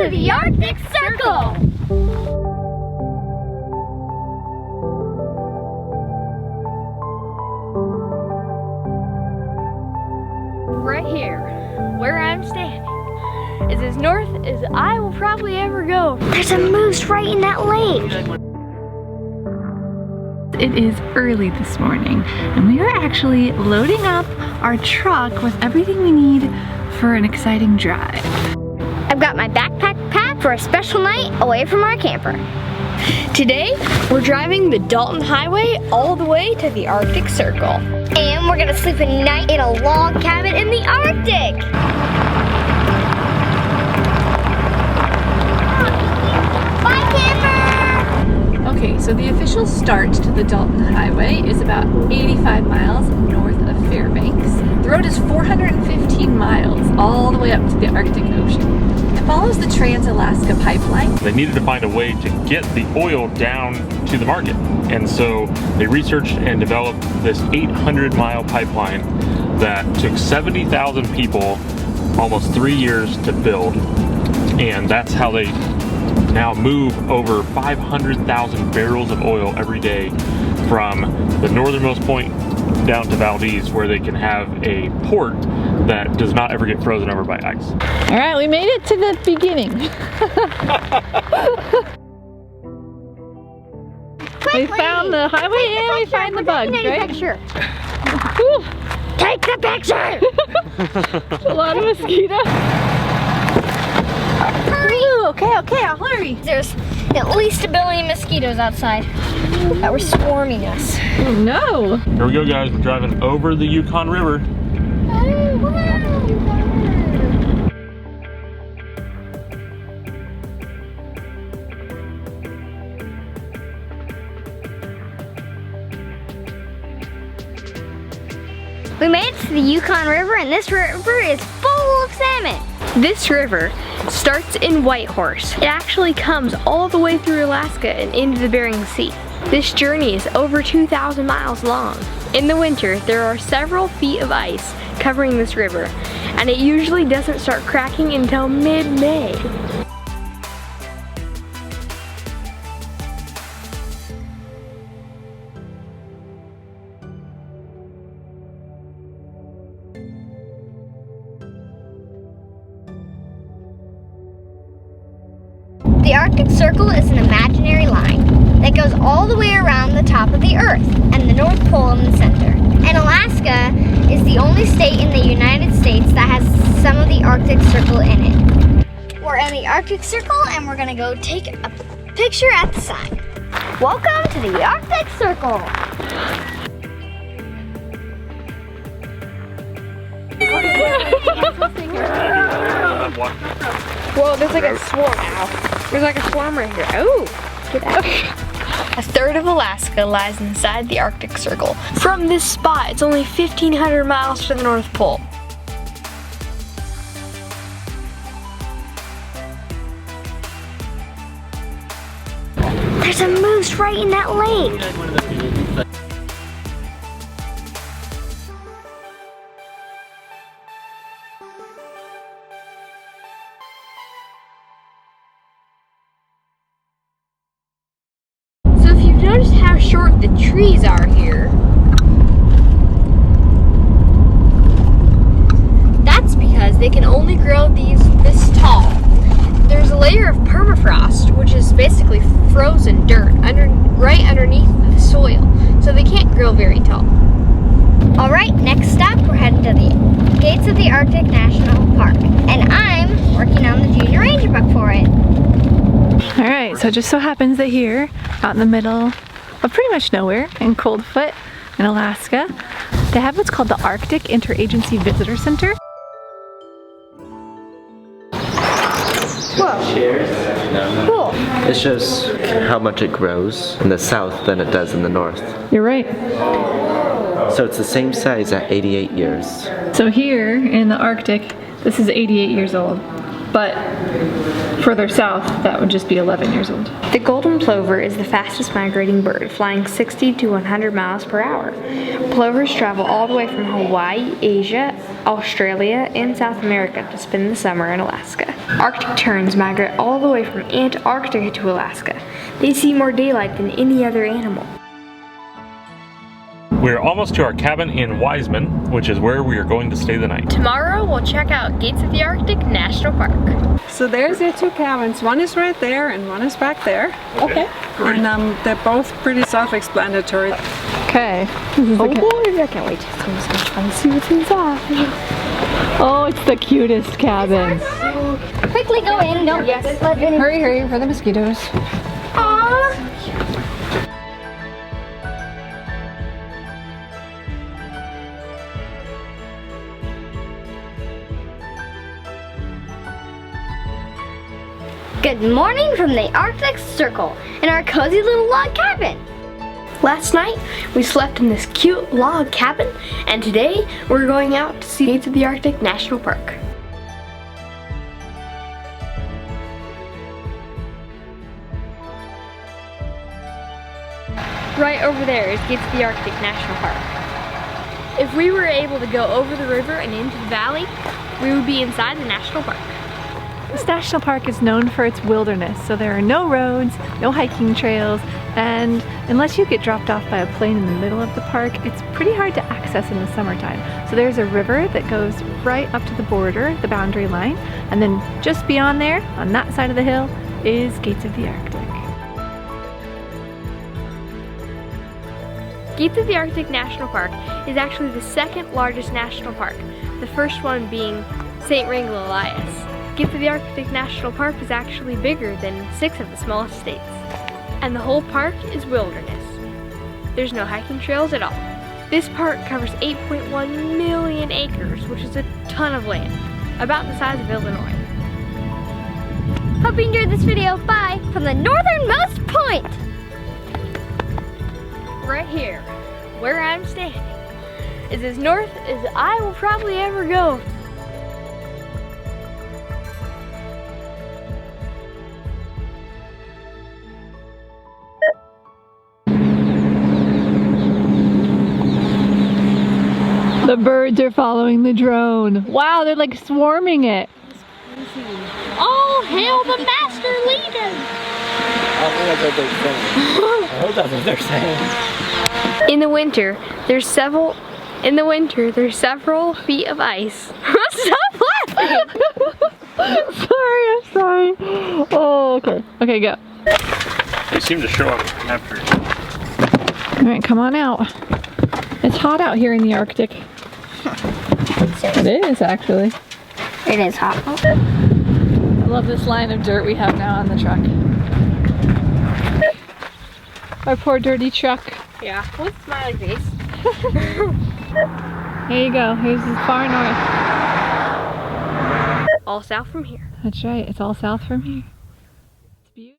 to the Arctic Circle! Right here, where I'm standing, is as north as I will probably ever go. There's a moose right in that lake. It is early this morning, and we are actually loading up our truck with everything we need for an exciting drive. I've got my backpack packed for a special night away from our camper. Today, we're driving the Dalton Highway all the way to the Arctic Circle. And we're gonna sleep a night in a log cabin in the Arctic. Bye, camper! Okay, so the official start to the Dalton Highway is about 85 miles north of Fairbanks. The road is 415 miles all the way up to the Arctic Ocean. It follows the Trans-Alaska Pipeline. They needed to find a way to get the oil down to the market. And so they researched and developed this 800-mile pipeline that took 70,000 people almost 3 years to build. And that's how they now move over 500,000 barrels of oil every day from the northernmost point down to Valdez, where they can have a port that does not ever get frozen over by ice. All right, we made it to the beginning. We found the highway and we find the bugs, right? Picture. Take the picture! A lot of mosquitoes. Hurry! Ooh, okay, I'll hurry. There's at least 1 billion mosquitoes outside that were swarming us. Oh no! Here we go, guys. We're driving over the Yukon River. We made it to the Yukon River, and this river is full of salmon. This river starts in Whitehorse. It actually comes all the way through Alaska and into the Bering Sea. This journey is over 2,000 miles long. In the winter, there are several feet of ice covering this river, and it usually doesn't start cracking until mid-May. The Arctic Circle is an imaginary line that goes all the way around the top of the Earth and the North Pole in the center. And Alaska is the only state in the United States that has some of the Arctic Circle in it. We're in the Arctic Circle and we're gonna go take a picture at the sign. Welcome to the Arctic Circle. Whoa, there's like a swarm. Ow. There's like a swarm right here. Oh, get out. A third of Alaska lies inside the Arctic Circle. From this spot, it's only 1,500 miles to the North Pole. There's a moose right in that lake. Notice how short the trees are here. That's because they can only grow this tall. There's a layer of permafrost, which is basically frozen dirt right underneath the soil, so they can't grow very tall. All right, next stop, we're heading to the gates of the Arctic National Park, and I'm working on the junior ranger book for it. All right, so it just so happens that here, out in the middle of pretty much nowhere in Coldfoot in Alaska, they have what's called the Arctic Interagency Visitor Center. Whoa. Cool. It shows how much it grows in the south than it does in the north. You're right. So it's the same size at 88 years. So here in the Arctic, this is 88 years old. But further south, that would just be 11 years old. The golden plover is the fastest migrating bird, flying 60 to 100 miles per hour. Plovers travel all the way from Hawaii, Asia, Australia, and South America to spend the summer in Alaska. Arctic terns migrate all the way from Antarctica to Alaska. They see more daylight than any other animal. We're almost to our cabin in Wiseman, which is where we are going to stay the night. Tomorrow we'll check out Gates of the Arctic National Park. So there's your two cabins. One is right there and one is back there. Okay. And they're both pretty self-explanatory. Okay. Oh boy, I can't wait to see what's inside. Oh, it's the cutest cabin. Quickly go in, don't let any. Hurry, hurry for the mosquitoes. Aww. Good morning from the Arctic Circle in our cozy little log cabin. Last night we slept in this cute log cabin, and today we're going out to see Gates of the Arctic National Park. Right over there is Gates of the Arctic National Park. If we were able to go over the river and into the valley, we would be inside the national park. This national park is known for its wilderness, so there are no roads, no hiking trails, and unless you get dropped off by a plane in the middle of the park, it's pretty hard to access in the summertime. So there's a river that goes right up to the border, the boundary line, and then just beyond there, on that side of the hill, is Gates of the Arctic. Gates of the Arctic National Park is actually the second largest national park, the first one being St. Wrangell Elias. Gates of the Arctic National Park is actually bigger than 6 of the smallest states. And the whole park is wilderness. There's no hiking trails at all. This park covers 8.1 million acres, which is a ton of land, about the size of Illinois. Hope you enjoyed this video. Bye from the northernmost point. Right here, where I'm standing, is as north as I will probably ever go. The birds are following the drone. Wow, they're like swarming it. All hail the master leader. That's what they're saying. In the winter, there's several feet of ice. Stop laughing! Sorry, I'm sorry. Oh, okay. Okay, go. They seem to show up after. All right, come on out. It's hot out here in the Arctic. It is actually. It is hot. I love this line of dirt we have now on the truck. Our poor dirty truck. Yeah, with smiley face. Here you go. Here's the far north. All south from here. That's right. It's all south from here.